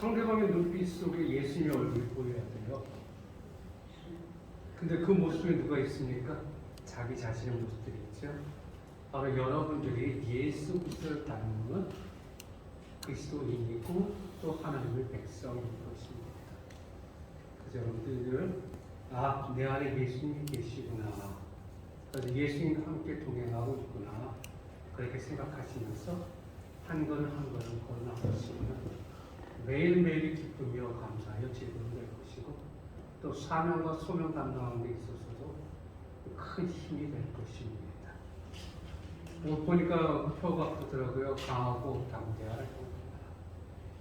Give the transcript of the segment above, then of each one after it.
상대방의 눈빛 속에 예수님의 얼굴이 보여야 돼요. 근데 그 모습 속에 누가 있습니까? 자기 자신의 모습들이 있죠. 바로 여러분들이 예수 그리스도를 닮는 그리스도인이고 또 하나님의 백성인 것입니다. 그래서 여러분들 내 안에 예수님이 계시구나. 그래서 예수님과 함께 동행하고 있구나. 그렇게 생각하시면서 한 걸음 한 걸음 걸어나가시면 매일매일 기쁘며 감사하여 즐거움을 낼 것이고 또 사명과 소명 감당하는 데 있어서도 큰 힘이 될 것입니다. 보니까 표가 크더라고요. 강하고 담대할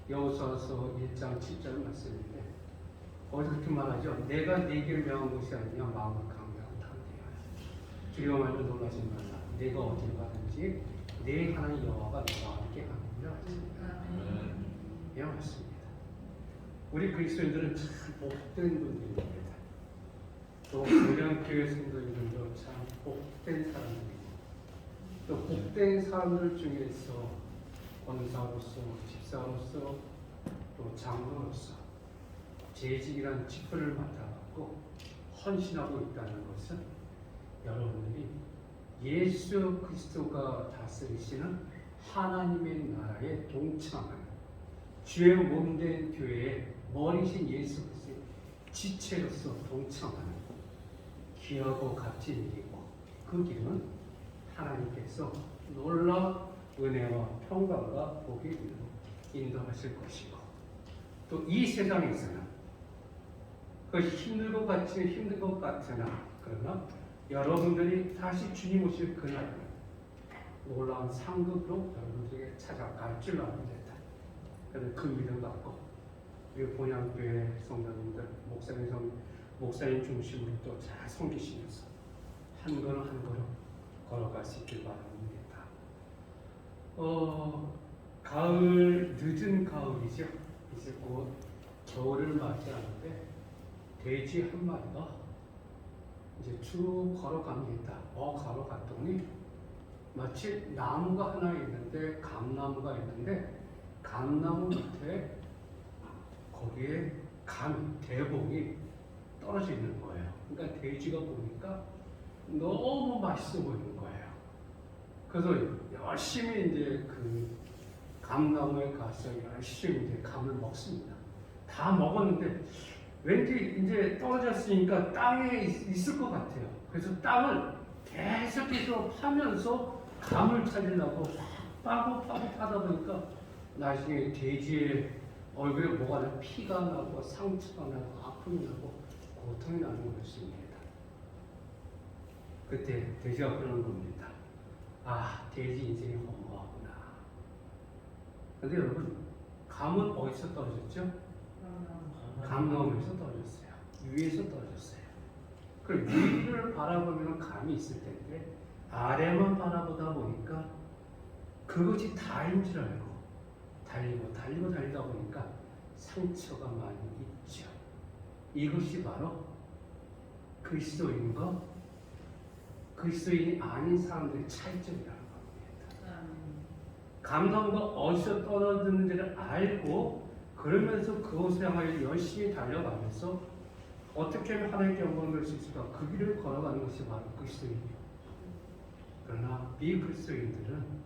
여호수아서 1장 7절 말씀인데 어디서 그렇게 말하죠? 내가 네게 명한 것이 아니냐 마음을 강하고 담대하라. 두려워하여 놀라지 말라. 내가 어디를 가든지 내 하나님 여호와가 너와 함께 하느니라 하셨습니다. 예, 맞습니다. 우리 그리스도인들은 참 복된 분들입니다. 또 고려교회 성도님들도 참 복된 사람들이고 또 복된 사람들 중에서 권사로서, 집사로서, 또 장로로서 재직이란 직분을 맡아갖고 헌신하고 있다는 것은 여러분들이 예수 그리스도가 다스리시는 하나님의 나라에 동참하는 주의 몸된 교회의 머리신 예수 그리스도의 지체로서 동참하는 귀하고 값진 일이고 그 길은 하나님께서 놀라운 은혜와 평강과 복이 인도하실 것이고 또 이 세상에서는 그 힘들 것 같으나 그러나 여러분들이 다시 주님 오실 그날 놀라운 상급으로 여러분들에게 찾아갈 줄 압니다. 그래서 그 믿음 갖고 우리 본향교회 성도님들 목사님 중심으로 또 잘 섬기시면서 한 걸음 한 걸음 걸어갈 수 있길 바랍니다. 가을 늦은 가을이죠. 이제 곧 겨울을 맞이하는데 돼지 한 마리가 이제 쭉 걸어갑니다. 걸어갔더니 마치 나무가 하나 있는데 감나무가 있는데 감나무 밑에 거기에 대봉이 떨어져 있는 거예요. 그러니까 돼지가 보니까 너무 맛있어 보이는 거예요. 그래서 열심히 이제 그 감나무에 가서 열심히 이제 감을 먹습니다. 다 먹었는데 왠지 이제 떨어졌으니까 땅에 있을 것 같아요. 그래서 땅을 계속해서 파면서 감을 찾으려고 파고 파다 보니까 나중에 돼지의 얼굴에 뭐가 나고 피가 나고 상처가 나고 아픔이 나고 고통이 나는 것입니다. 그때 돼지가 그러는 겁니다. 돼지 인생이 허무하구나. 근데 여러분, 감은 어디서 떨어졌죠? 감나무에서 떨어졌어요. 위에서 떨어졌어요. 그 위를 바라보면 감이 있을 텐데 아래만 바라보다 보니까 그것이 다인 줄 알고 달리다 보니까 상처가 많이 있죠. 이것이 바로 그리스도인과 그리스도인이 아닌 사람들의 차이점이라는 겁니다. 감나무가 어디서 떨어졌는지를 알고 그러면서 그것을 향하여 열심히 달려가면서 어떻게 하면 하나님께 영광을 줄 수 있을까? 그 길을 걸어가는 것이 바로 그리스도인이에요. 그러나 비그리스도인들은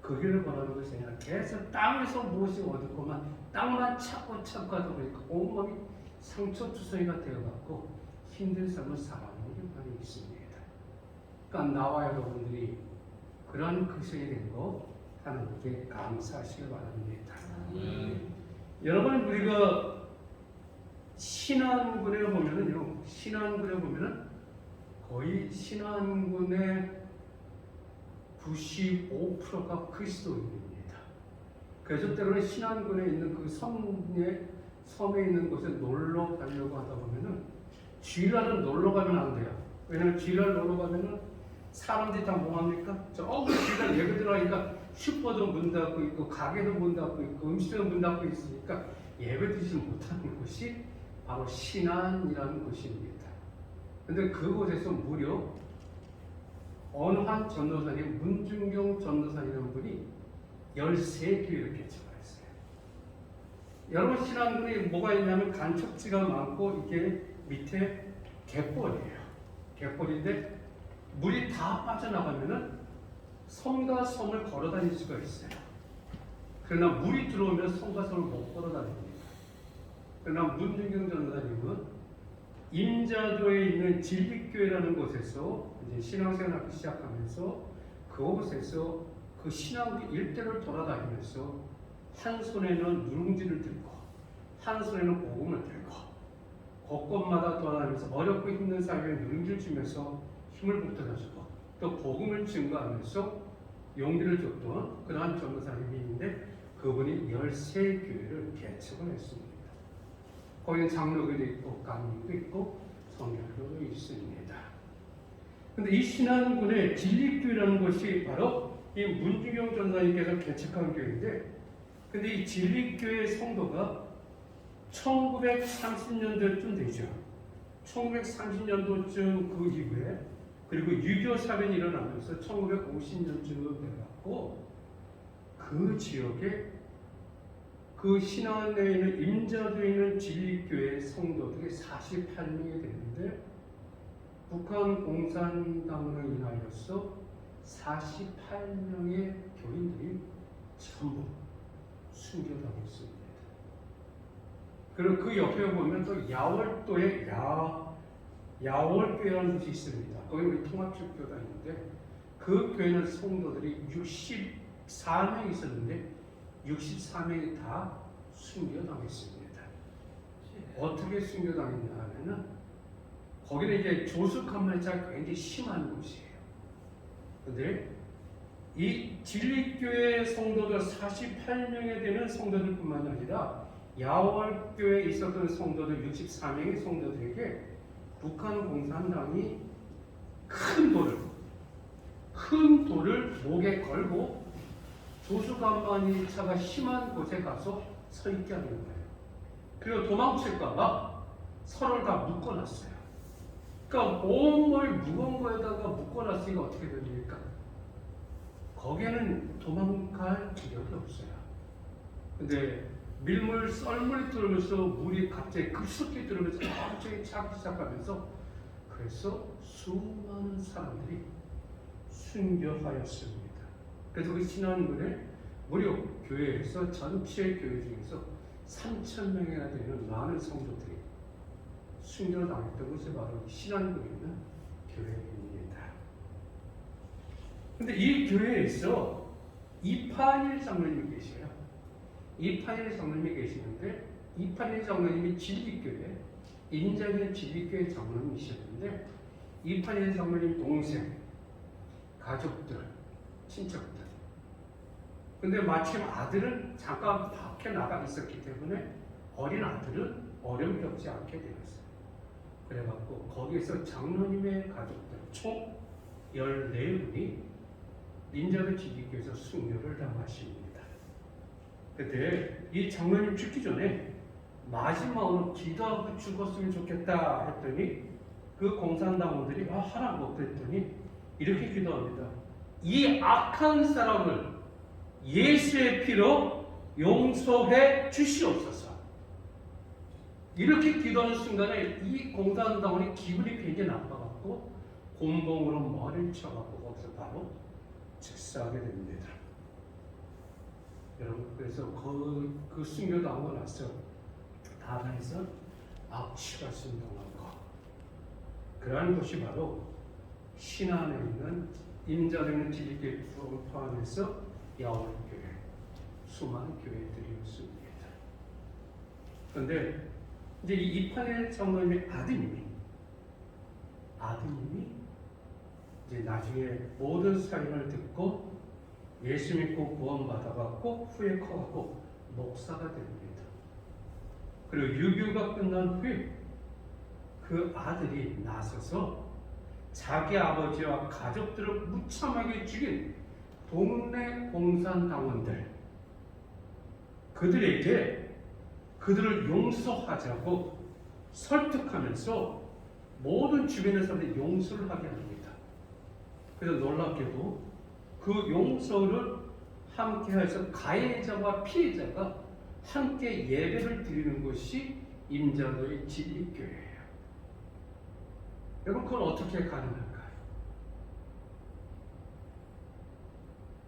그 길을 걸어가는 것이 아니라 계속 땅에서 무엇이 얻었고만 땅만 찾고 하다 보니까 온몸이 상처투성이가 되어갖고 힘든 삶을 살아가는 경향이 있습니다. 그러니까 나와 여러분들이 그런 그리스도인이 된 거 하나님께 감사하시길 바랍니다. 여러분, 우리가 신앙군에 보면은 거의 신앙군의 95%가 그리스도인입니다. 그래서 때로는 신앙군에 있는 그 섬에 있는 곳에 놀러 가려고 하다 보면은 주일날은 놀러 가면 안 돼요. 왜냐면 주일날 놀러 가면은 사람들이 다 뭐합니까? 주일날 예배 들어가니까 슈퍼도 문 닫고 있고 가게도 문 닫고 있고 음식점도 문 닫고 있으니까 예배 드리지 못하는 곳이 바로 신안이라는 곳입니다. 근데 그곳에서 무려 어느 한 전도사님, 문중경 전도사님이라는 분이 13교회를 개척했어요. 여러분 신앙군이 뭐가 있냐면 간척지가 많고 이게 밑에 갯벌이에요. 갯벌인데 물이 다 빠져나가면은 섬과 섬을 걸어 다닐 수가 있어요. 그러나 물이 들어오면 섬과 섬을 못 걸어 다닙니다. 그러나 문준경 전사님은 임자도에 있는 진리교회라는 곳에서 이제 신앙생활을 시작하면서 그곳에서 그 신앙 일대를 돌아다니면서 한 손에는 누룽지를 들고 한 손에는 복음을 들고 곳곳마다 돌아다니면서 어렵고 힘든 사람에게 누룽지를 주면서 힘을 북돋아주고 또 복음을 증거하면서 용기를 줬던 그러한 전도사님이 있는데 그분이 13교회를 개척을 했습니다. 거기는 장로교도 있고 강림도 있고 성결교도 있습니다. 그런데 이 신안군의 진리교회라는 것이 바로 이 문중경 전사님께서 개척한 교회인데, 근데 이 진리교회 성도가 1930년대쯤 되죠. 1930년도쯤 그 이후에 그리고 6.25 사변이 일어나면서 1950년쯤 돼갖고 그 지역에 그 신안에 있는 임자도에 있는 진리교회 성도들이 48명이 되는데 북한 공산당으로 인하여서 48명의 교인들이 전부 순교당했습니다. 그리고 그 옆에 보면 또 야월도에 야월교회라는 곳이 있습니다. 거기 우리 통합축교단인데 그 교회는 성도들이 64명 있었는데 64명이 다 순교당했습니다. 어떻게 순교당했냐 하면은 거기는 이제 조숙한말차가 굉장히 심한 곳이에요. 근데 이 진리교회 성도들 48명에 되는 성도들뿐만 아니라 야월교회에 있었던 성도들 64명의 성도들에게 북한 공산당이 큰 돌을 목에 걸고 조수간만이 차가 심한 곳에 가서 서 있게 하는 거예요. 그리고 도망칠까봐 서로를 다 묶어놨어요. 그러니까 온몸을 무거운 거에다가 묶어놨으니까 어떻게 됩니까? 거기에는 도망갈 기력이 없어요. 근데 썰물이 들어오면서 물이 갑자기 급속히 들어오면서 갑자기 차기 시작하면서 그래서 수많은 사람들이 순교하였습니다. 그래서 그 신안군에 무려 교회에서 전체 교회 중에서 3,000명이나 되는 많은 성도들이 순교를 당했던 것이 바로 신안군에 있는 교회입니다. 근데 이 교회에서 이판일 장로님이 계셔요. 이판일 장로님이 계시는데 이판일 장로님이 진리교회, 인자는 진리교회 장로님이셨는데 이판일 장로님 동생, 가족들, 친척들. 근데 마침 아들은 잠깐 밖에 나가 있었기 때문에 어린 아들은 어려움 겪지 않게 되었어요. 그래갖고 거기서 장로님의 가족들 총 14분이 인자도 진리교회에서 순교를 당하십니다. 그때 이 장로님 죽기 전에 마지막으로 기도하고 죽었으면 좋겠다 했더니 그 공산당원들이 하라고 그랬더니 이렇게 기도합니다. 이 악한 사람을 예수의 피로 용서해 주시옵소서. 이렇게 기도하는 순간에 이 공산당원이 기분이 굉장히 나빠갖고 곤봉으로 머리를 쳐갖고 거기서 바로 즉사하게 됩니다. 여러분, 그래서 그 순교당하고 나서 바다에서 악취가 순동한 것, 그러한 것이 바로 신안에 있는 임자되는 진리교회 포함해서 야월교회, 수많은 교회들이었습니다. 그런데 이제 이 이판일 장로님의 아드님이 이제 나중에 모든 사연을 듣고 예수 믿고 구원받아갖고 후에 커갖고 목사가 됩니다. 그리고 유교가 끝난 후에 그 아들이 나서서 자기 아버지와 가족들을 무참하게 죽인 동네 공산당원들, 그들에게 그들을 용서하자고 설득하면서 모든 주변의 사람들이 용서를 하게 합니다. 그래서 놀랍게도 그 용서를 함께해서 가해자와 피해자가 함께 예배를 드리는 것이 임자도의 진리교회예요. 여러분 그건 어떻게 가능할까요?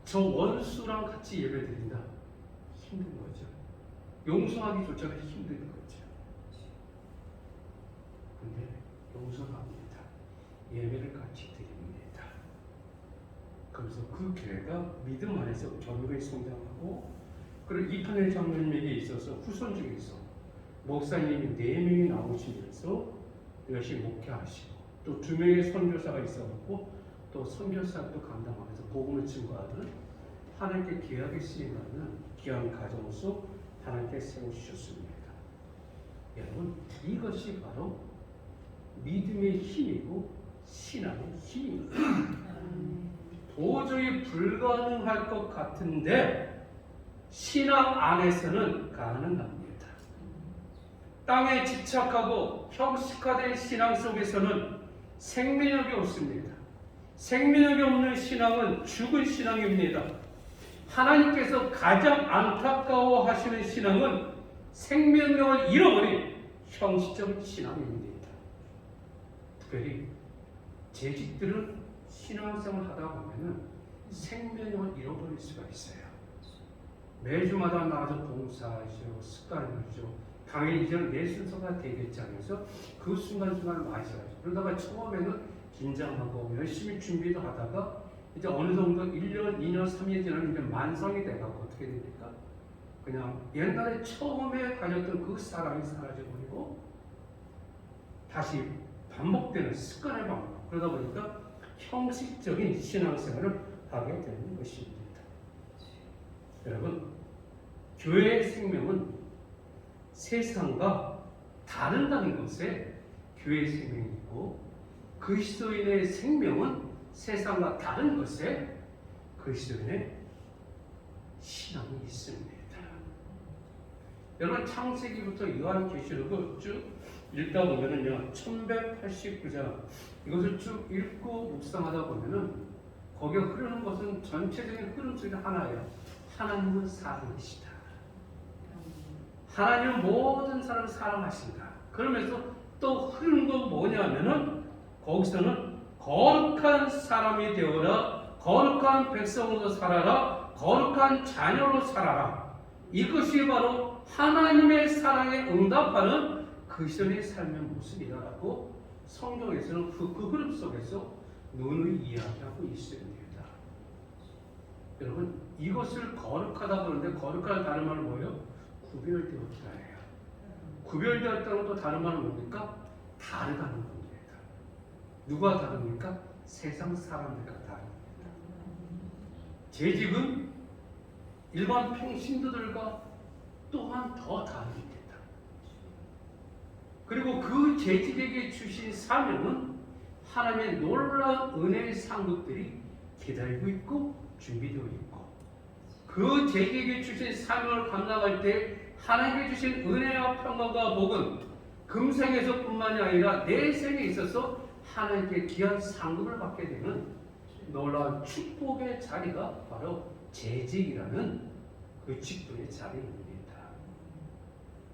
저 원수랑 같이 예배 드린다. 힘든 거죠. 용서하기조차도 힘든 거죠. 근데 용서합니다. 예배를 같이 드립니다. 그래서 그 교회가 믿음 안에서 견고히 성장하고, 그리고 이탄일 장로님에게 있어서 후손 중에서 목사님이 4명이 나오시면서 열심히 목회하시고, 또 2명의 선교사가 있어갖고 또 선교사도 감당하면서 복음을 증거하는 하나님께 귀하게 쓰임받는 귀한 가정으로서 하나님께 세우셨습니다. 여러분 이것이 바로 믿음의 힘이고 신앙의 힘입니다. 도저히 불가능할 것 같은데 신앙 안에서는 가능합니다. 땅에 집착하고 형식화된 신앙 속에서는 생명력이 없습니다. 생명력이 없는 신앙은 죽은 신앙입니다. 하나님께서 가장 안타까워하시는 신앙은 생명력을 잃어버린 형식적 신앙입니다. 특별히 재직들은 신앙생활을 하다 보면 생명력을 잃어버릴 수가 있어요. 매주마다 나가서 봉사하죠, 습관하죠. 당연히 이제는 내 순서가 되겠지 하면서 그 순간순간을 맞이하죠. 그러다가 처음에는 긴장하고 열심히 준비도 하다가 이제 어느 정도 1년, 2년, 3년 지나면 이제 만성이 돼가고 어떻게 됩니까? 그냥 옛날에 처음에 가졌던 그 사람이 사라져버리고 다시 반복되는 습관의 반복. 그러다 보니까 형식적인 신앙생활을 하게 되는 것입니다. 여러분, 교회의 생명은 세상과 다른다는 것에 교회의 생명이 있고, 그리스도인의 생명은 세상과 다른 것에 그리스도인의 신앙이 있습니다. 여러분 창세기부터 요한계시록을 쭉 읽다 보면은요, 1189장 이것을 쭉 읽고 묵상하다 보면은 거기에 흐르는 것은 전체적인 흐름 속에 하나예요. 하나님은 사랑이시다. 하나님은 모든 사람을 사랑하신다. 그러면서 또 흐르는 건 뭐냐면은 거기서는 거룩한 사람이 되어라, 거룩한 백성으로 살아라, 거룩한 자녀로 살아라. 이것이 바로 하나님의 사랑에 응답하는 그리스도인의 삶의 모습이다라고 성경에서는 그 흐름 속에서 누누이 이야기하고 있습니다. 여러분 이것을 거룩하다 그러는데 거룩한 다른 말은 뭐예요? 구별되었다예요. 구별되었다는 또 다른 말은 뭡니까? 다르다는 겁니다. 누가 다릅니까? 세상 사람들과 다릅니다. 재직은 일반 평신도들과 또한 더 다릅니다. 그리고 그 재직에게 주신 사명은 하나님의 놀라운 은혜의 상급들이 기다리고 있고 준비되어 있고, 그 재직에게 주신 사명을 감당할 때 하나님께 주신 은혜와 평강과 복은 금생에서 뿐만이 아니라 내생에 있어서 하나님께 귀한 상급을 받게 되는 놀라운 축복의 자리가 바로 재직이라는 그 직분의 자리입니다.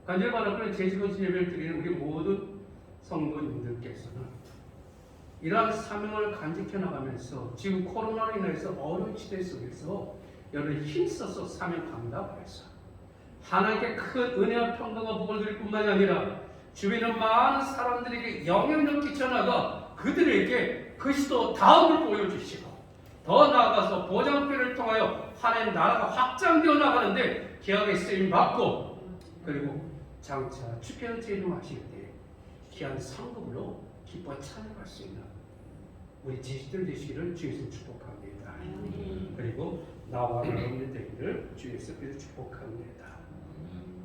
간절히 바라보는 재직원신 예배를 드리는 우리 모든 성도님들께서는 이러한 사명을 간직해 나가면서 지금 코로나로 인해서 어려운 시대 속에서 여러분 힘써서 사명 감당하면서 하나님께 큰 은혜와 평강과 복을 드릴 뿐만이 아니라 주변의 많은 사람들에게 영향력 끼쳐나가 그들에게 그리스도 다음을 보여주시고, 더 나아가서 보장표를 통하여 하나님 나라가 확장되어 나가는데 귀하게 쓰임받고, 그리고 장차 주편 재림하실 때 귀한 상급으로 기뻐 찬양할 수 있는 우리 지식들 되시기를 주에서 축복합니다. 그리고 나와 여러분들 되기를 주에서 축복합니다.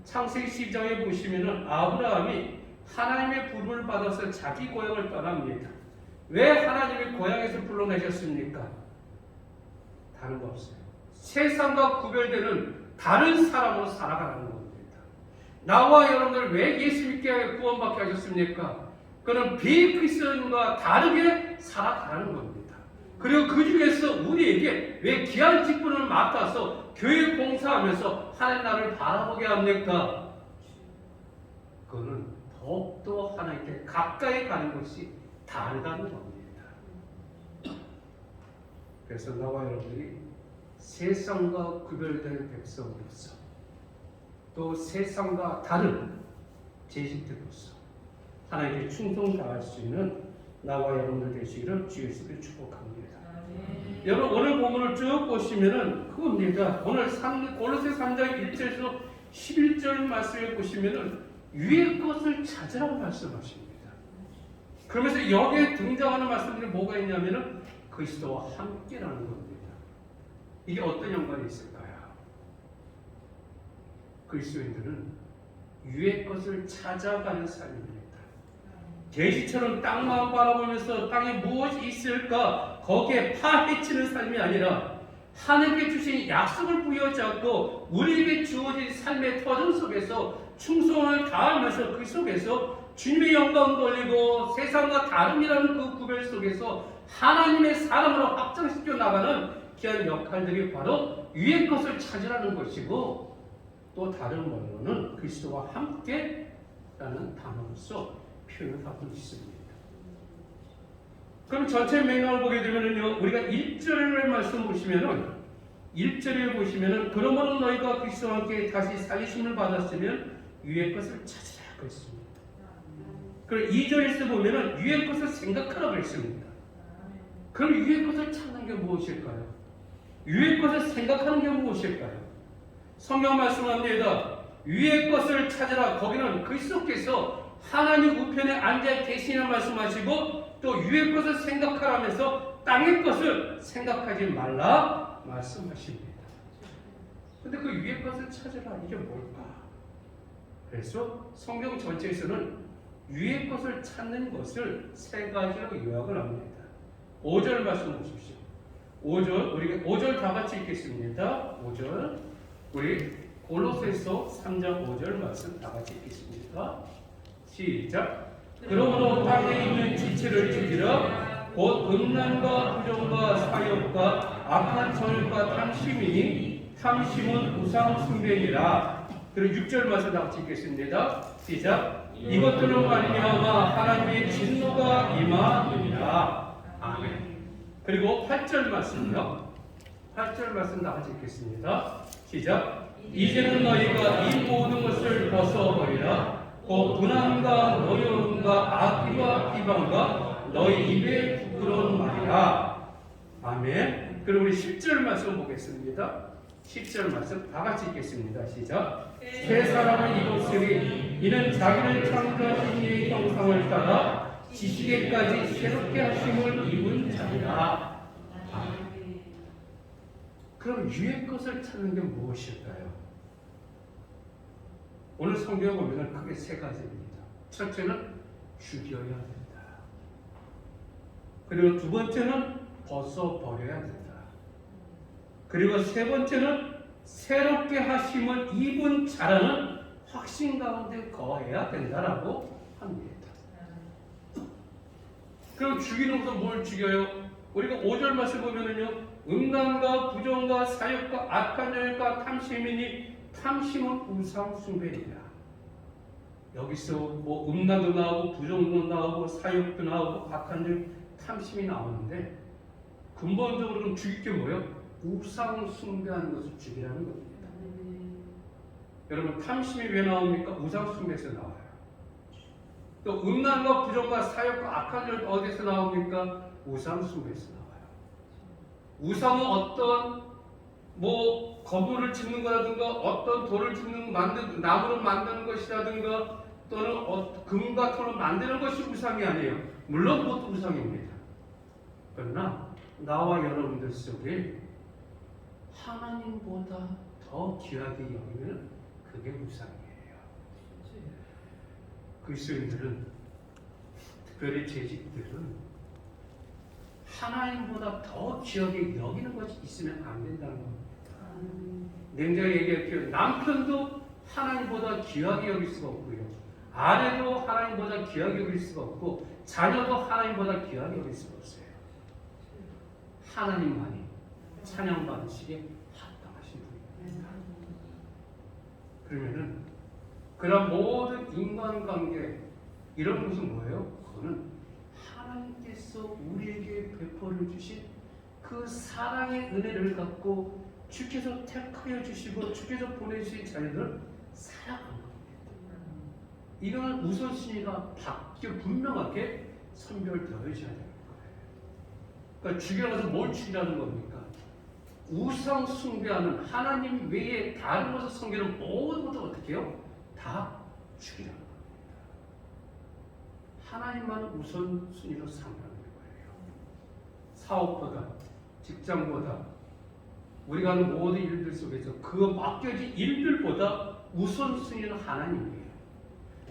창세기 12장에 보시면은 아브라함이 하나님의 부름을 받아서 자기 고향을 떠납니다. 왜 하나님의 고향에서 불러내셨습니까? 다른 거 없어요. 세상과 구별되는 다른 사람으로 살아가는 겁니다. 나와 여러분들 왜 예수 믿게 구원받게 하셨습니까? 그는 비그리스도인과 다르게 살아가는 겁니다. 그리고 그 중에서 우리에게 왜 귀한 직분을 맡아서 교회 봉사하면서 하나님 나라를 바라보게 합니까? 그거는 더욱더 하나님께 가까이 가는 것이 다르다는 겁니다. 그래서 나와 여러분들이 세상과 구별된 백성으로서 또 세상과 다른 제식들로서 하나님께 충성 다할 수 있는 나와 여러분들 되시기를 주 예수를 축복합니다. 여러분 오늘 본문을 쭉 보시면은 그겁니다. 오늘 골로새 3장 1절에서 11절 말씀을 보시면은 위의 것을 찾으라고 말씀하십니다. 그러면서 여기에 등장하는 말씀들이 뭐가 있냐면은 그리스도와 함께라는 겁니다. 이게 어떤 연관이 있을까요? 그리스도인들은 위의 것을 찾아가는 삶입니다. 돼지처럼 땅만 바라보면서 땅에 무엇이 있을까 거기에 파헤치는 삶이 아니라 하나님께 주신 약속을 부여잡고 우리에게 주어진 삶의 터전 속에서 충성을 다하면서 그 속에서 주님의 영광 돌리고 세상과 다름이라는 그 구별 속에서 하나님의 사람으로 확장시켜 나가는 귀한 역할들이 바로 위의 것을 찾으라는 것이고 또 다른 말로는 그리스도와 함께라는 단어로서 표현을 하고 있습니다. 그럼 전체 맥락을 보게 되면요, 우리가 1절의 말씀 보시면은 1절에 보시면은 그러므로 너희가 그리스도와 함께 다시 살리심을 받았으면 위의 것을 찾으라고 했습니다. 그리고 2절에서 보면은 위의 것을 생각하라고 했습니다. 그럼 위의 것을 찾는 게 무엇일까요? 위의 것을 생각하는 게 무엇일까요? 성경 말씀합니다. 위의 것을 찾으라. 거기는 그리스도께서 하나님 우편에 앉아 계시는 말씀하시고 또 위의 것을 생각하라면서 땅의 것을 생각하지 말라 말씀하십니다. 근데 그 위의 것을 찾으라 이게 뭘까? 그래서 성경 전체에서는 위의 것을 찾는 것을 세 가지로 요약을 합니다. 5절 말씀 보십시오. 5절 우리 5절 다 같이 읽겠습니다. 5절 우리 골로새서 3장 5절 말씀 다 같이 읽겠습니다. 시작. 그러므로 땅에 있는 지체를 죽이라. 곧 음란과 부정과 사욕과 악한 정욕과 탐심이니 탐심은 우상 숭배니라. 그리고 6절 말씀 다 같이 읽겠습니다. 시작. 이것들로 말미암아 하나님의 진노가 임하느니라. 아멘. 그리고 8절 말씀요. 8절 말씀 다 같이 읽겠습니다. 시작. 이제는 너희가 이 모든 것을 벗어버리라. 곧 분함과 노여움과 악의와 비방과 너희 입에 부끄러운 말이라. 아멘. 그리고 우리 10절 말씀 보겠습니다. 10절 말씀 다 같이 읽겠습니다. 시작. 새 사람을 입었으니 이는 자기를 창조하신 이의 형상을 따라 지식에까지 새롭게 하심을 입은 자니라. 아멘. 그럼 위의 것을 찾는 게 무엇일까요? 오늘 성경에 보면 크게 세 가지입니다. 첫째는 죽여야 된다. 그리고 두 번째는 벗어버려야 된다. 그리고 세 번째는 새롭게 하심을 입은 자라는 확신 가운데 거해야 된다라고 합니다. 그럼 죽이는 것은 뭘 죽여요? 우리가 5절 말씀 보면은요, 음란과 부정과 사욕과 악한 정욕과 탐심이니 탐심은 우상 숭배이다. 여기서 뭐 음란도 나오고 부정도 나오고 사욕도 나오고 악한 정 탐심이 나오는데 근본적으로 좀 죽일 게 뭐예요? 우상 숭배하는 것을 죽이라는 겁니다. 여러분 탐심이 왜 나옵니까? 우상 숭배에서 나와요. 또 음란과 부정과 사욕과 악한 정 어디서 나옵니까? 우상 숭배에서 나와요. 우상은 어떤 뭐 거부를 짓는 거라든가 어떤 돌을 짓는 나무로 만드는 것이라든가 또는 금과 토를 만드는 것이 우상이 아니에요. 물론 그것도 우상입니다. 그러나 나와 여러분들 속에 하나님보다 더 귀하게 여기면 그게 우상이에요. 그리스도인들은 특별히 재직들은 하나님보다 더 귀하게 여기는 것이 있으면 안 된다는 겁니다. 냉정히 얘기할게요. 남편도 하나님보다 귀하게 여길 수가 없고요. 아내도 하나님보다 귀하게 여길 수가 없고 자녀도 하나님보다 귀하게 여길 수가 없어요. 하나님만이 찬양받으시기에 합당하신 분입니다. 그러면은 그런 모든 인간관계 이런 것은 뭐예요? 그거는 하나님께서 우리에게 베풀어 주신 그 사랑의 은혜를 갖고 주께서 택하여 주시고 주께서 보내주신 자녀들을 사랑하는 겁니다. 이거는 우선순위가 분명하게 선별되어져야 되는 거예요. 그러니까 죽여가서 뭘 죽이라는 겁니까? 우상 숭배하는 하나님 외에 다른 것을 섬기는 모든 것을 어떻게 해요? 다 죽이라는 겁니다. 하나님만 우선순위로 삼으라는 거예요. 사업보다, 직장보다, 우리가 하는 모든 일들 속에서 그 맡겨진 일들보다 우선순위는 하나님이에요.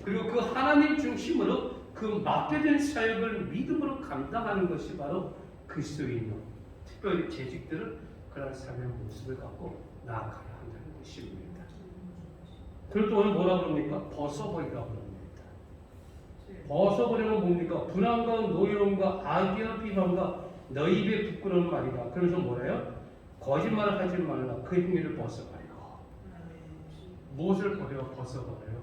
그리고 그 하나님 중심으로 그 맡겨진 사역을 믿음으로 감당하는 것이 바로 그리스도인이요. 특별히 재직들은 그런 삶의 모습을 갖고 나아가야 한다는 것입니다. 그리고 또 오늘 뭐라 그럽니까? 벗어버리라고 그럽니다. 벗어버리면 뭡니까? 불안과 노여움과 악의와 비방과 너희 입에 부끄러운 말이다. 그래서 뭐래요? 거짓말을 하지 말라. 그 행위를 벗어버리고. 무엇을 버려? 벗어버려요.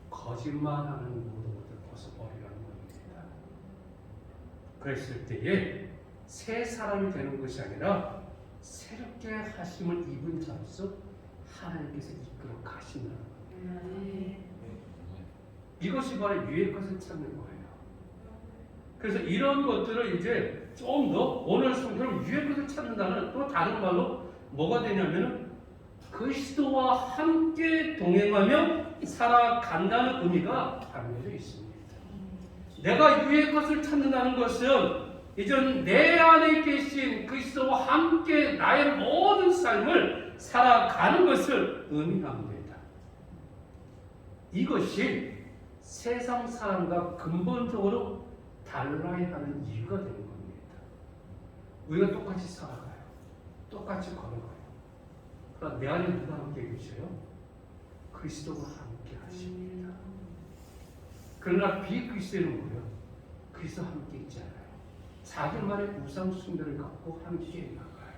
거짓말하는 모든 것을 벗어버리라는 겁니다. 그랬을 때에 새 사람이 되는 것이 아니라 새롭게 하심을 입은 자로서 하나님께서 이끌어 가신다는 겁니다. 이것이 바로 위의 것을 찾는 거예요. 그래서 이런 것들을 이제 좀 더 오늘 성경은 위의 것을 찾는다는 또 다른 말로 뭐가 되냐면은 그리스도와 함께 동행하며 살아간다는 의미가 담겨져 있습니다. 내가 위의 것을 찾는다는 것은 이전 내 안에 계신 그리스도와 함께 나의 모든 삶을 살아가는 것을 의미합니다. 이것이 세상 사람과 근본적으로 달라야 하는 이유가 되는 겁니다. 우리가 똑같이 살아가요. 똑같이 걸어가요. 그러나 내 안에 누가 함께 계셔요? 그리스도가 함께 하십니다. 그러나 비그리스도는 뭐예요? 그리스도 함께 있지 않아요. 자기만의 우상 숭배를 갖고 함께 나가요.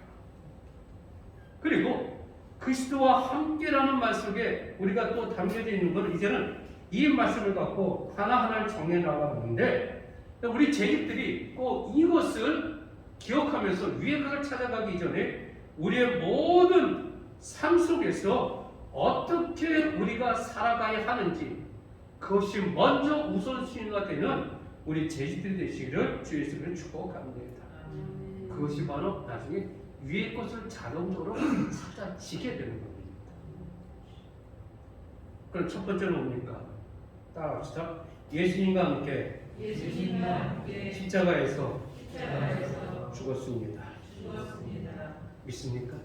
그리고 그리스도와 함께라는 말 속에 우리가 또 담겨져 있는 것은 이제는 이 말씀을 갖고 하나하나를 정해 나가는데 우리 제자들이 꼭 이것을 기억하면서 위의 것을 찾아가기 전에 우리의 모든 삶 속에서 어떻게 우리가 살아가야 하는지 그것이 먼저 우선순위가 되는 우리 제자들이 되시기를 주 예수님을 축복합니다. 그것이 바로 나중에 위의 것을 자동적으로 찾아지게 되는 겁니다. 그럼 첫 번째는 뭡니까? 따라합시다. 예수님과 함께 십자가에서 죽었습니다. 믿습니까?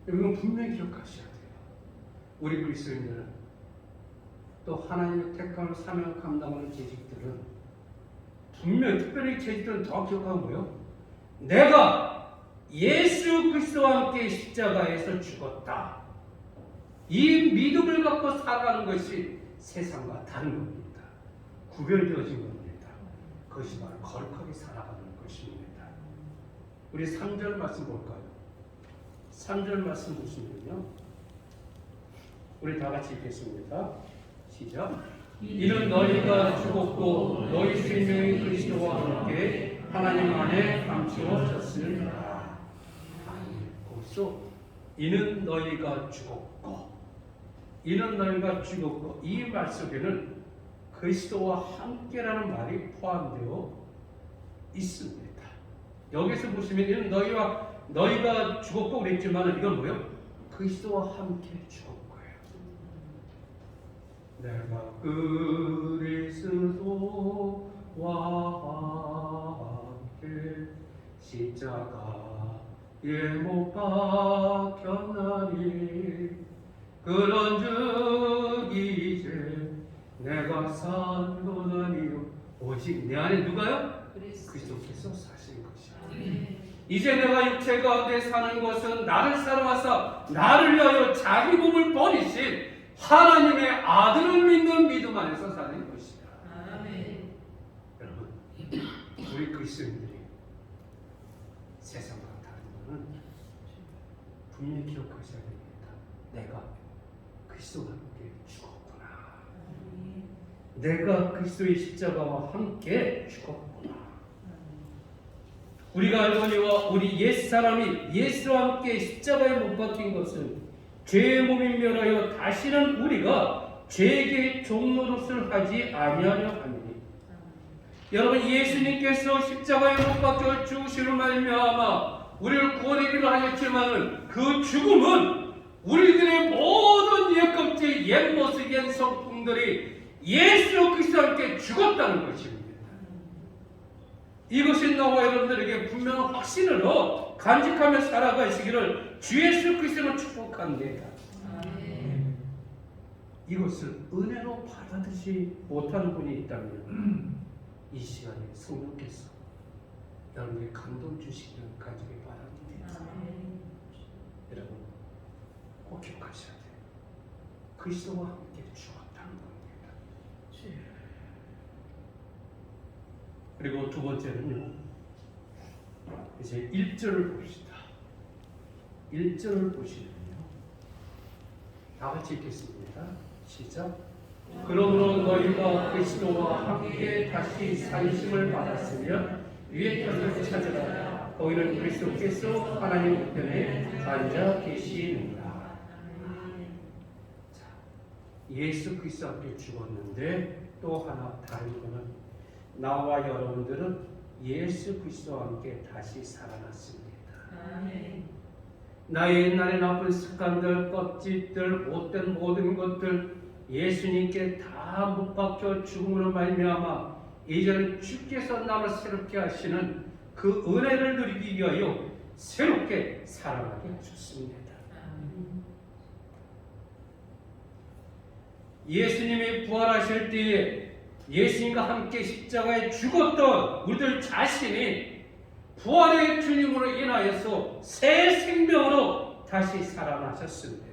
이건 분명히 기억하셔야 돼요. 우리 그리스도인들은 또 하나님의 택함을 사명을 감당하는 재직들은 분명히 특별히 재직들은 더 기억하는 거예요. 내가 예수 그리스도와 함께 십자가에서 죽었다. 이 믿음을 갖고 살아가는 것이 세상과 다른 겁니다. 구별되어진 겁니다. 그것이 바로 거룩하게 살아가는 것입니다. 우리 3절 말씀 볼까요? 3절 말씀 보시면요. 우리 다 같이 읽겠습니다. 시작. 이는 너희가 죽었고 너희 생명이 그리스도와 함께 하나님 안에 감추어졌습니다. 거기서 이는 너희가 죽었고 이 말 속에는 그리스도와 함께라는 말이 포함되어 있습니다. 여기서 보시면 이는 너희가 죽었고 그랬지만 이건 뭐예요? 그리스도와 함께 죽은 거예요. 내가 그리스도와 함께 십자가에 못 박혔나니 그런즉 이제 내가 산 것 아니요 오직 내 안에 누가요? 그리스도께서 사신 것이야. 이제 내가 육체 가운데 사는 것은 나를 사랑하사 나를 위하여 자기 몸을 버리신 하나님의 아들을 믿는 믿음 안에서 사는 것이다. 여러분, 우리 그리스도인들이 세상과 다른 것은 분명히 기억하셔야 됩니다. 내가 그리스도와 함께 죽었구나. 내가 그리스도의 십자가와 함께 죽었구나. 우리가 알거니와 우리 옛사람이 예수와 함께 십자가에 못 박힌 것은 죄의 몸이 멸하여 다시는 우리가 죄에게 종노릇을 하지 아니하려 함이니. 여러분, 예수님께서 십자가에 못 박혀 죽으심으로 말미암아 우리를 구원하기로 하셨지만은 그 죽음은 우리들의 모든 옛껍질, 옛모습, 옛 성품들이 예수 그리스도와 함께 죽었다는 것입니다. 이것이 나와 여러분들에게 분명한 확신으로 간직하며 살아가시기를 주 예수 그리스도로 축복합니다. 이것을 은혜로 받아들이지 못하는 분이 있다면 이 시간에 성령께서 여러분에게 감동 주시기를 간절히 바랍니다. 여러분 꼭 기억하셔야 돼요. 그리스도와 함께 죽었다는 겁니다. 그리고 두 번째는요, 이제 1절을 봅시다. 1절을 보시면요, 다 같이 읽겠습니다. 시작. 그러므로 너희가 그리스도와 함께 다시 살리심을 받았으면 위의 것을 찾으라. 거기는 그리스도께서 하나님 우편에 앉아 계시느니라. 예수 그리스도와 함께 죽었는데 또 하나 다른 것은 나와 여러분들은 예수 그리스도와 함께 다시 살아났습니다. 나의 옛날의 나쁜 습관들, 껍질들, 못된 모든 것들 예수님께 다 못 박혀 죽음으로 말미암아 이제는 주께서 나를 새롭게 하시는 그 은혜를 누리기 위하여 새롭게 살아가게 하셨습니다. 예수님이 부활하실 때에 예수님과 함께 십자가에 죽었던 우리들 자신이 부활의 주님으로 인하여서 새 생명으로 다시 살아나셨습니다.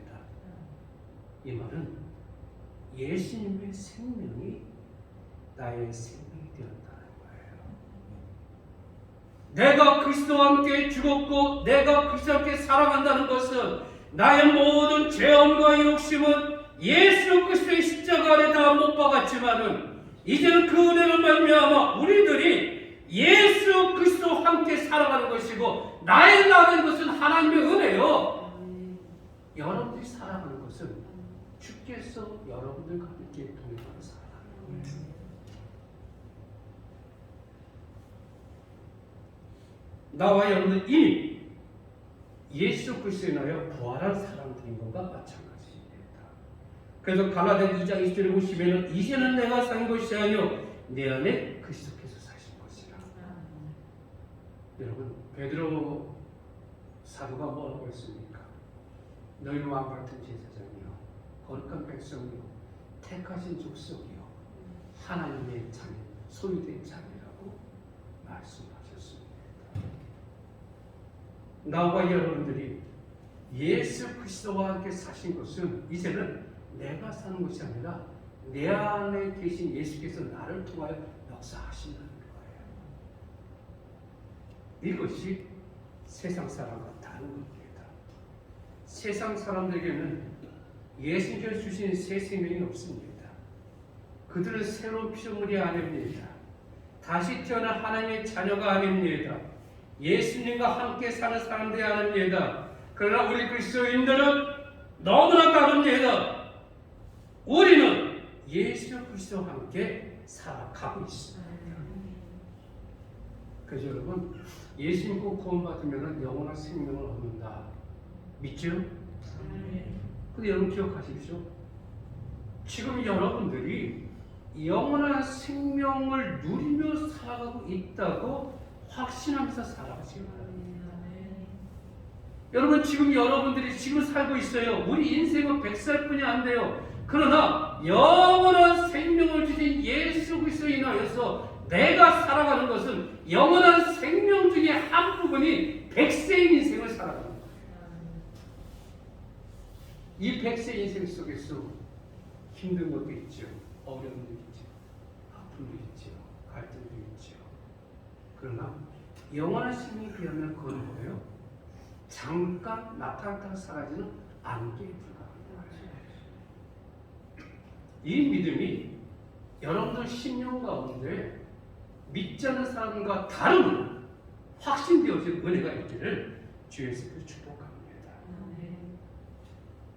이 말은 예수님의 생명이 나의 생명이 되었다는 거예요. 내가 그리스도와 함께 죽었고 내가 그리스도와 함께 살아간다는 것은 나의 모든 죄악과 욕심은 예수 그리스도의 십자가 아래 다 못 박았지만은 이제는 그 은혜로 말미암아 우리들이 예수 그리스도와 함께 살아가는 것이고 나의 나는 것은 하나님의 은혜요. 여러분들이 살아가는 것은 주께서 여러분들과 함께 동행하며 살아가는 거예요. 나와 여러분은 이미 예수 그리스도에 인하여 부활한 사람들인 것과 마찬가지입니다. 그래서 갈라디아 2장 20절에 보시면 이제는 내가 산 것이 아니요 내 안에 그리스도께서 사신 것이라. 여러분, 베드로 사도가 뭐라고 했습니까? 너희는 왕 같은 제사장이요 거룩한 백성이요 택하신 족속이요 하나님의 자녀 소유된 자녀라고 말씀하셨습니다. 나와 여러분들이 예수 그리스도와 함께 사신 것은 이제는 내가 사는 것이 아니라 내 안에 계신 예수께서 나를 통하여 역사하신다는 거예요. 이것이 세상 사람과 다른 겁니다. 세상 사람들에게는 예수님께서 주신 새 생명이 없습니다. 그들은 새로운 피조물이 아닙니다. 다시 태어난 하나님의 자녀가 아닙니다. 예수님과 함께 사는 사람들이 아닙니다. 그러나 우리 그리스도인들은 너무나 다릅니다. 우리는 예수 그리스도와 함께 살아가고 있습니다. 그래서 여러분, 예수 믿고 구원받으면 영원한 생명을 얻는다. 믿죠? 근데 여러분 기억하십시오. 지금 여러분들이 영원한 생명을 누리며 살아가고 있다고 확신하면서 살아가시기 바랍니다. 여러분, 지금 여러분들이 지금 살고 있어요. 우리 인생은 100살뿐이 안 돼요. 그러나 영원한 생명을 주신 예수 그리스도에 인하여서 내가 살아가는 것은 영원한 생명 중에 한 부분이 100세의 인생을 살아가는 거예요. 이 100세 인생 속에서 힘든 것도 있죠. 어려움도 있죠. 아픔도 있죠. 갈등도 있죠. 그러나 영원한 생명에 비하면 그건 뭐예요? 잠깐 나타났다가 사라지는 안개에 불과한 거예요. 이 믿음이 여러분들 심령 가운데 믿지 않는 사람과 다른 확신되어진 은혜가 있기를 주 예수께서 축복합니다.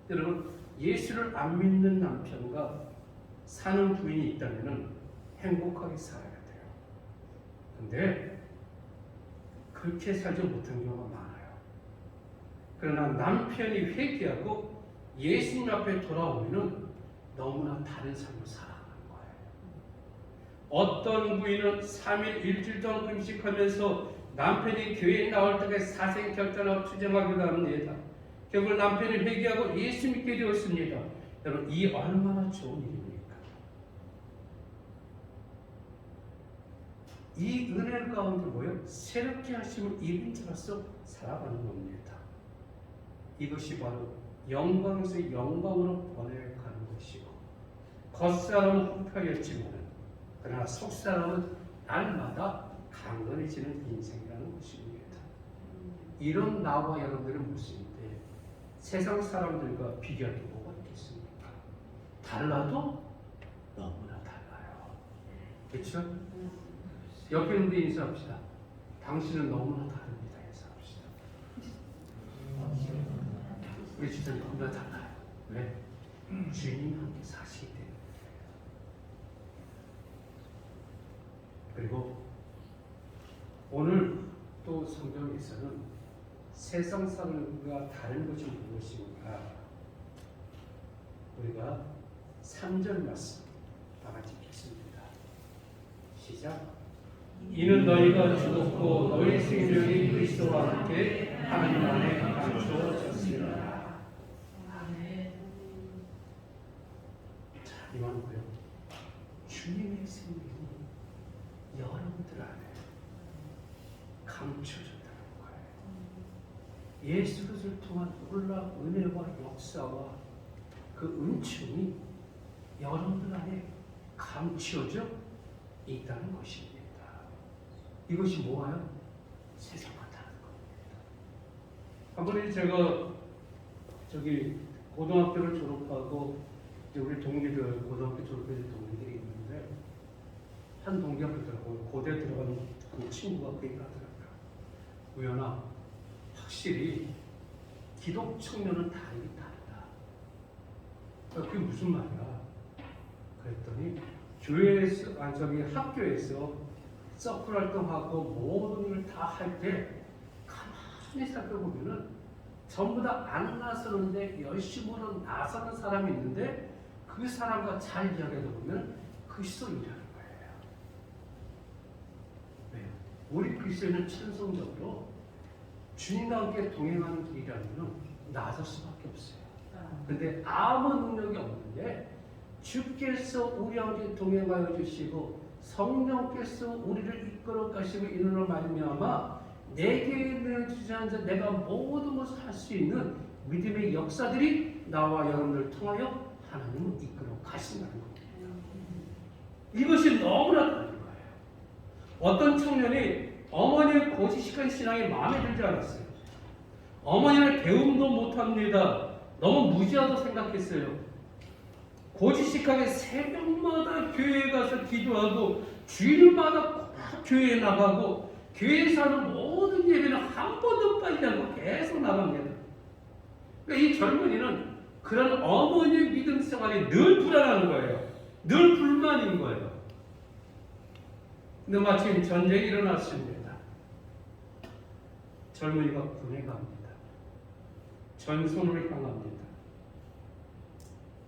여러분, 예수를 안 믿는 남편과 사는 부인이 있다면 행복하게 살아야 돼요. 근데 그렇게 살지 못한 경우가 많아요. 그러나 남편이 회개하고 예수님 앞에 돌아오면 너무나 다른 삶을 살아가는 거예요. 어떤 부인은 3일 일주일 동안 금식하면서 남편이 교회에 나올 때까지 사생 결단하고 투정하기도 합니다. 결국 남편이 회개하고 예수 믿게 되었습니다. 여러분, 이 얼마나 좋은 일입니까? 이 은혜 가운데 뭐예요? 새롭게 하심을 입은 자로서 살아가는 겁니다. 이것이 바로 영광에서 영광으로 번해가는 것이고, 겉사람은 후패였지만 그러나 속사람은 날마다 강건해지는 인생이라는 것입니다. 이런 나와 여러분들의 모습인데 세상 사람들과 비교할 게 뭐가 있겠습니까? 달라도 너무나 달라요. 그렇죠? 옆에 있는데 인사합시다. 당신은 너무나 다릅니다. 인사합시다. 우리 진짜 너무나 달라요. 왜? 주님이 함께 사시기 때문에. 그리고 오늘 또 성경에서는 세상 사람과 다른 것이 무엇인가? 우리가 3절 말씀 다 같이 읽겠습니다. 시작. 이는 너희가 죽었고 너희 생명이 그리스도와 함께 하나님 안에 감추어졌습니다. 자, 이 말은 뭐예요? 주님의 생명이 여러분들 안에 감춰졌다는 거예요. 예수 그리스도를 통한 놀라운 은혜와 역사와 그 은총이 여러분들 안에 감추어져 있다는 것입니다. 이것이 뭐예요? 세상과 다른 겁니다. 한 번에 제가 고등학교를 졸업하고 우리 동기들 고등학교 졸업한 동기들이 있는데 한 동기가 그러더라고요. 고대 들어가는 그 친구가 그 얘기를 하더라고요. 우연아, 확실히 기독 청년은 다르긴 다르다. 그게 무슨 말이야? 그랬더니 학교에서 서클 활동하고 모든 일을 다 할 때 가만히 살펴보면은 전부 다 안 나서는데 열심으로 나서는 사람이 있는데 그 사람과 잘 이야기하다 보면 그리스도인이라는 거예요. 왜요? 우리 그리스도인은 천성적으로 주님과 함께 동행하는 길이라면 나설 수밖에 없어요. 그런데 아무 능력이 없는데 주께서 우리와 함께 동행하여 주시고 성령께서 우리를 이끌어 가시고 이는 말미암아 내게 주시는 자 내가 모든 것을 할 수 있는 믿음의 역사들이 나와 여러분을 통하여 하나님을 이끌어 가신다는 겁니다. 이것이 너무나 다른 거예요. 어떤 청년이 어머니의 고지식한 신앙이 마음에 들지 않았어요. 어머니는 배움도 못합니다. 너무 무지하다고 생각했어요. 고지식하게 새벽마다 교회에 가서 기도하고 주일마다 교회에 나가고 교회에 사는 모든 예배는 한 번도 빠지지 않고 계속 나갑니다. 그러니까 이 젊은이는 그런 어머니의 믿음 생활이 늘 불안한 거예요. 늘 불만인 거예요. 근데 마침 전쟁이 일어났습니다. 젊은이가 군에 갑니다. 전선으로 향합니다.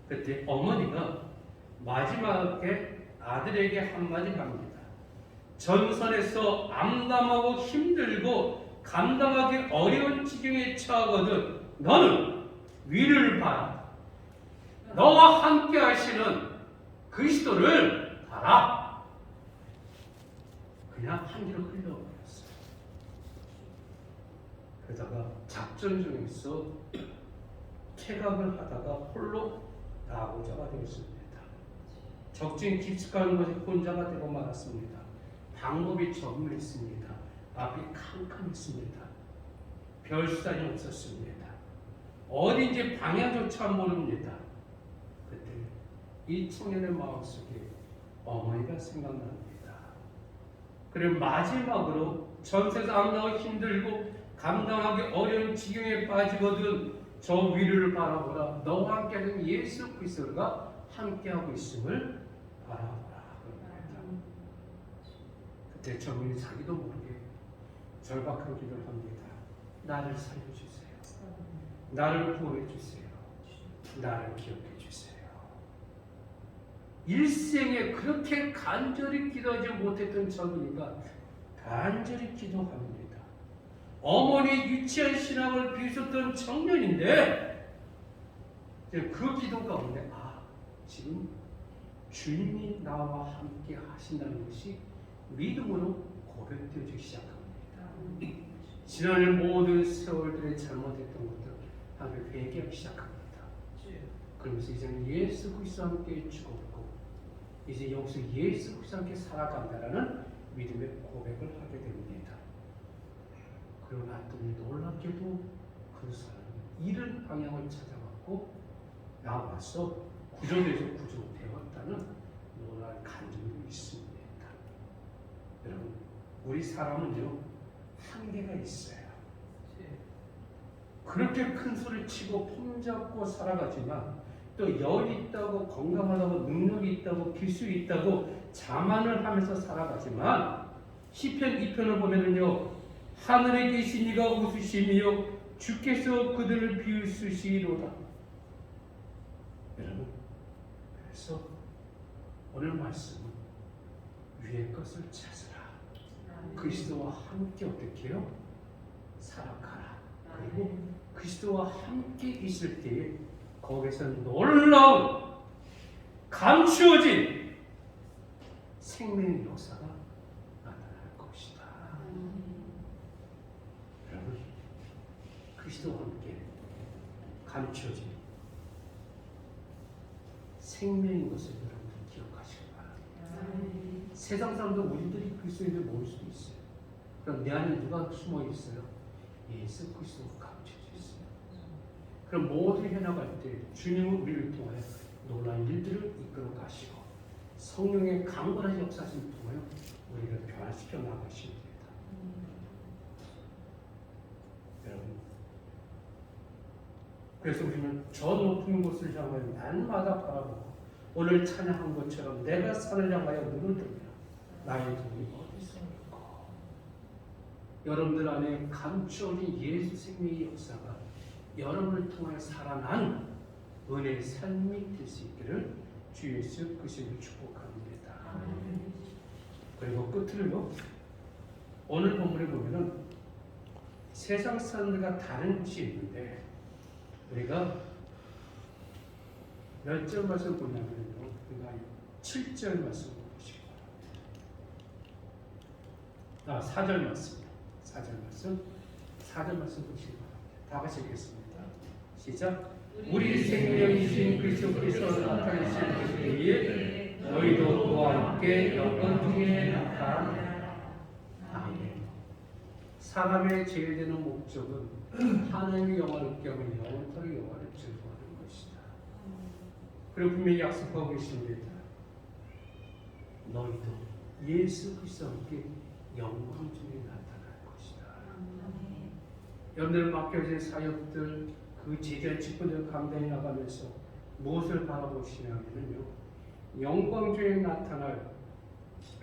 그때 어머니가 마지막에 아들에게 한마디 합니다. 전선에서 암담하고 힘들고 감당하기 어려운 지경에 처하거든 너는 위를 봐라. 너와 함께 하시는 그리스도를 봐라. 그냥 한 길로 흘려버렸어요. 그러다가 작전 중에서 퇴각을 하다가 홀로 나고자가 되었습니다. 적진 깊숙한 곳에 혼자가 되고 말았습니다. 방법이 전무했습니다. 앞이 캄캄했습니다. 별수단이 없었습니다. 어딘지 방향조차 모릅니다. 그때 이 청년의 마음속에 어머니가 생각납니다. 그리고 마지막으로 전 세상 너무 힘들고 감당하기 어려운 지경에 빠지거든 저 위를 바라보라. 너와 함께하는 예수 그리스도가 함께하고 있음을 바라보라. 그때 저분이 자기도 모르게 절박한 기도를 합니다. 나를 살려주세요. 나를 구원해주세요. 나를 기억해주세요. 일생에 그렇게 간절히 기도하지 못했던 저분이가 간절히 기도합니다. 어머니 유치한 신앙을 비웃었던 청년인데 그 기도 가운데 지금 주님이 나와 함께 하신다는 것이 믿음으로 고백되기 시작합니다. 지난 모든 세월들의 잘못했던 것들 하나님 회개하기 시작합니다. 그러면서 이제는 예수 그리스도와 함께 죽었고 이제 여기서 예수 그리스도와 함께 살아간다라는 믿음의 고백을 하게 됩니다. 그러고 났더니 놀랍게도 그 사람이 이른 방향을 찾아갔고 나와서 구조돼서 구조되었다는 놀라운 간증이 있습니다. 여러분, 우리 사람은요 한계가 있어요. 그렇게 큰 소리 치고 폼잡고 살아가지만 또 열이 있다고 건강하다고 능력이 있다고 기술이 있다고 자만을 하면서 살아가지만 시편 2편을 보면은요 하늘에 계신 이가 웃으시며 주께서 그들을 비웃으시리로다. 여러분, 그래서 오늘 말씀은 위의 것을 찾으라. 그리스도와 함께 어떻게 해요? 살아가라. 그리고 그리스도와 함께 있을 때에 거기서 놀라운 감추어진 생명의 역사가 나타날 것이다. 여러분, 그리스도와 함께 감추어진 생명인 것을 여러분들 기억하시기 바랍니다. 세상 사람도 우리들이 그리스도인을 모를 수도 있어요. 그럼 내 안에 누가 숨어 있어요? 예수 그리스도가 감춰져 있어요. 그럼 모두 해나갈 때 주님은 우리를 통하여 놀라운 일들을 이끌어 가시고 성령의 강건한 역사를 통하여 우리를 변화시켜 나가십니다. 여러분, 그래서 우리는 저 높은 곳을 향하여 날마다 바라보고 오늘 찬양한 것처럼 내가 산을 향하여 눈을 들며 나의 돈이 어디서 있고 여러분들 안에 감추어진 예수 생명의 역사가 여러분을 통해 살아난 은혜의 삶이 될 수 있기를 주 예수 그리스도를 축복합니다. 그리고 끝으로요, 오늘 본문에 보면은 세상 사람들과 다른 곳이 있는데 우리가 몇 절 말씀 보냐면요, 우리가 7절 말씀 보시기 바랍니다. 4절 말씀, 4절 말씀 보시기 바랍니다. 다 같이 읽겠습니다. 시작. 우리 생명이신 그리스도께서 나타나신 그때에 너희도 그와 함께 영광 중에 나타나라. 아멘. 사람의 제일 되는 목적은 하나님의 영화롭게 하며 영원토록 영화를 즐거워하는 것이다. 그리고 분명히 약속하고 계십니다. 너희도 예수 그리스도와 함께 영광 중에 나타날 것이다. 여러분들 맡겨진 사역들 그 제자 직분들 감당해 나가면서 무엇을 바라보시냐면요, 영광 중에 나타날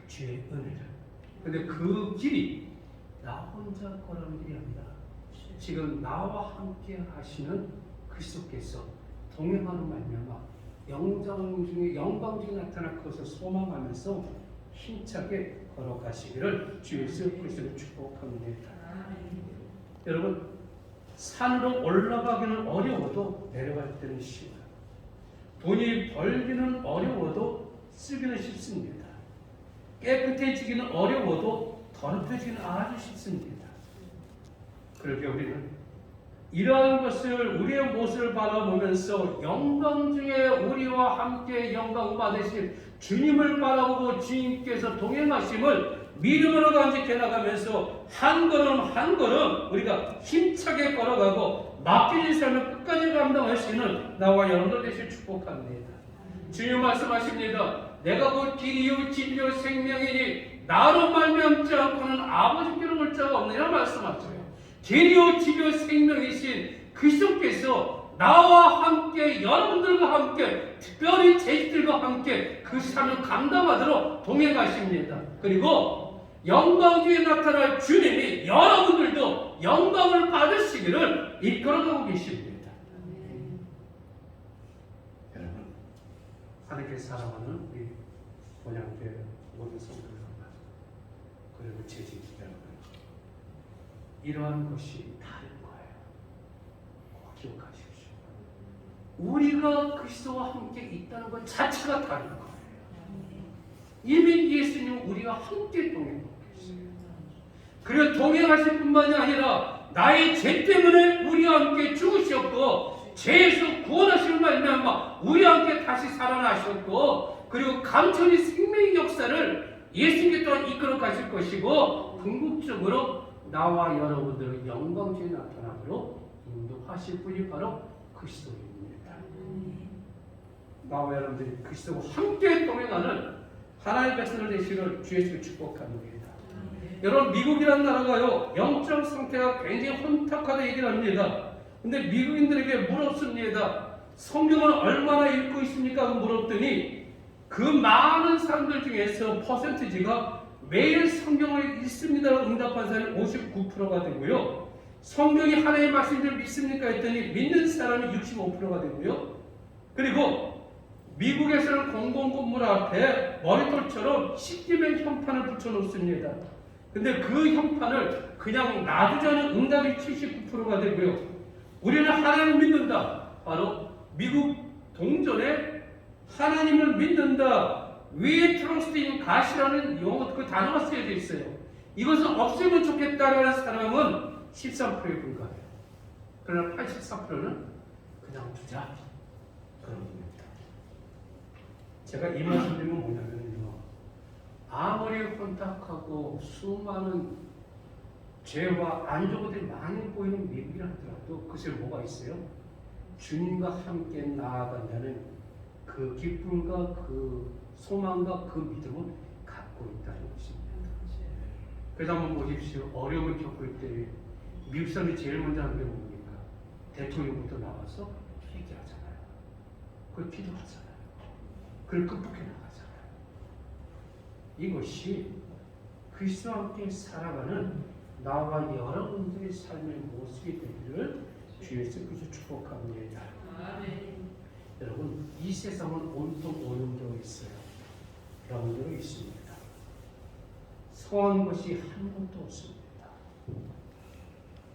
주의 은혜를. 근데 그 길이 나 혼자 걸어가는 길이 아니라 지금 나와 함께 하시는 그리스도께서 동행하는 말미암아 영광 중에 나타날 것을 소망하면서 힘차게 걸어가시기를 주 예수 그리스도를 축복합니다. 여러분, 산으로 올라가기는 어려워도 내려갈 때는 쉬워요. 돈이 벌기는 어려워도 쓰기는 쉽습니다. 깨끗해지기는 어려워도 더럽혀지기는 아주 쉽습니다. 그렇게 우리는 이러한 것을 우리의 모습을 바라보면서 영광 중에 우리와 함께 영광 받으실 주님을 바라보고 주님께서 동행하심을 믿음으로 간직해 나가면서 한 걸음 한 걸음 우리가 힘차게 걸어가고 맡겨진 삶을 끝까지 감당할 수 있는 나와 여러분들 되시길 축복합니다. 주님 말씀하십니다. 내가 곧 길이요 진리요 생명이니 나로 말미암지 않고는 아버지께로 올 자가 없느냐 말씀하세요. 길이요 진리요 생명이신 그리스도께서 나와 함께 여러분들과 함께 특별히 제자들과 함께 그 삶을 감당하도록 동행하십니다. 그리고 영광주에 나타날 주님이 여러분들도 영광을 받으시기를 이끌어가고 계십니다. 여러분, 하나님께서 사랑하는 우리 본향교회 모든 성도들과 그리고 제자들 여러분, 이러한 것이 다른 거예요. 꼭 기억하십시오. 우리가 그리스도와 함께 있다는 것 자체가 다른 거예요. 이미 예수님은 우리와 함께 동행하고 계세요. 그리고 동행하실 뿐만이 아니라 나의 죄 때문에 우리와 함께 죽으셨고 죄에서 구원하실 말미암아 우리와 함께 다시 살아나셨고 그리고 감천의 생명의 역사를 예수님께 또한 이끌어 가실 것이고 궁극적으로 나와 여러분들의 영광주에 나타나도록 인도하실 분이 바로 그리스도입니다. 나와 여러분들이 그리스도와 함께 동행하는 하나님의 백성들 되시기를 주 예수를 축복합니다. 여러분, 미국이라는 나라가요 영적 상태가 굉장히 혼탁하다 얘기를 합니다. 근데 미국인들에게 물었습니다. 성경을 얼마나 읽고 있습니까? 물었더니 그 많은 사람들 중에서 퍼센티지가 매일 성경을 읽습니다라고 응답한 사람이 59%가 되고요. 성경이 하나님의 말씀을 믿습니까? 했더니 믿는 사람이 65%가 되고요. 그리고 미국에서는 공공건물 앞에 머리털처럼 씻기면 현판을 붙여놓습니다. 근데 그 현판을 그냥 놔두자는 응답이 79%가 되고요. 우리는 하나님을 믿는다. 바로 미국 동전에 하나님을 믿는다. We trust in God이라는 용어, 그 단어가 쓰여져 있어요. 이것은 없으면 좋겠다라는 사람은 13%에 불과해요. 그러나 84%는 그냥 두자. 그런 겁니다. 제가 이 말씀 드리면 뭐냐면요. 아무리 혼탁하고 수많은 죄와 안정들이 많이 보이는 미국이라 하더라도 그것에 뭐가 있어요? 주님과 함께 나아간다는 그 기쁨과 그 소망과 그 믿음을 갖고 있다는 것입니다. 그래서 한번 보십시오. 어려움을 겪을 때 미국 사람이 제일 먼저 하는 게 뭡니까? 대통령부터 나와서 얘기하잖아요. 그걸 기도하잖아요. 그걸 극복해 나가잖아요. 이것이 그리스도와 함께 살아가는 나와 여러분들의 삶의 모습이 되기를 주 예수 그리스도 축복합니다. 여러분, 이 세상은 온통 오염되어 있어요. 병들어 있습니다. 성한 것이 한 것도 없습니다.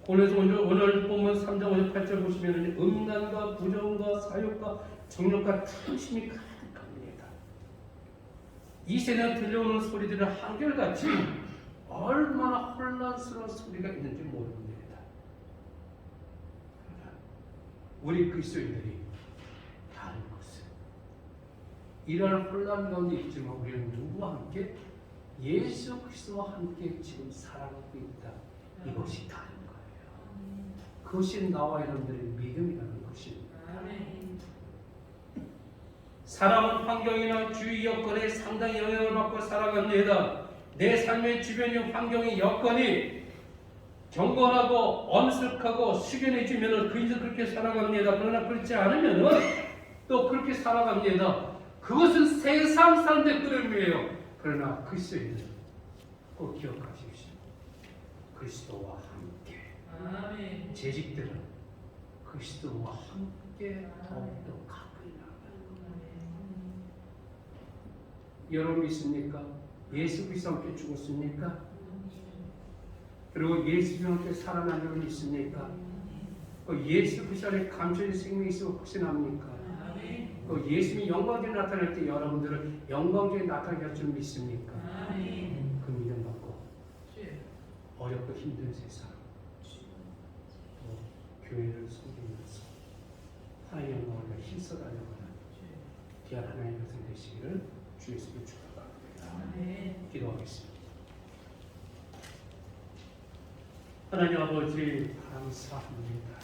그래서 오늘 보면 3장 5절 8절 보시면 음란과 부정과 사욕과 정욕과 탐심이 가득합니다. 이 세상에 들려오는 소리들은 한결같이 얼마나 혼란스러운 소리가 있는지 모릅니다. 우리 그리스도인들이 다른 것은 이러한 혼란 가운데 있지만 우리는 누구와 함께? 예수 그리스도와 함께 지금 살아가고 있다. 이것이 다른 거예요. 그것이 나와 여러분들의 믿음이라는 것입니다. 사람은 환경이나 주위 여건에 상당히 영향을 받고 살아갑니다. 내 삶의 주변의 환경의 여건이 경건하고 엄숙하고 숙연해지면 그저 그렇게 살아갑니다. 그러나 그렇지 않으면 또 그렇게 살아갑니다. 그것은 세상 사람들의 흐름이에요. 그러나 그리스도인들 꼭 기억하십시오. 그리스도와 함께 재직들은 그리스도와 함께 더욱더 가까이 나아가는 거예요. 여러분 믿습니까? 예수 그리스도와 함께 죽었습니까? 그리고 예수와 함께 살아난 줄 믿습니까? 예수 그리스도 안에 감춰진 생명이 있어 확신합니까? 예수님이 영광주에 나타날 때 여러분들은 영광주에 나타나게 할 줄 믿습니까? 그 믿음 갖고 어렵고 힘든 세상 또 교회를 섬기면서 하나님의 영광을 힘써 달려가는 귀한 하나님의 백성 되시기를 주 예수를 축복합니다. 기도하겠습니다. 하나님 아버지 감사합니다.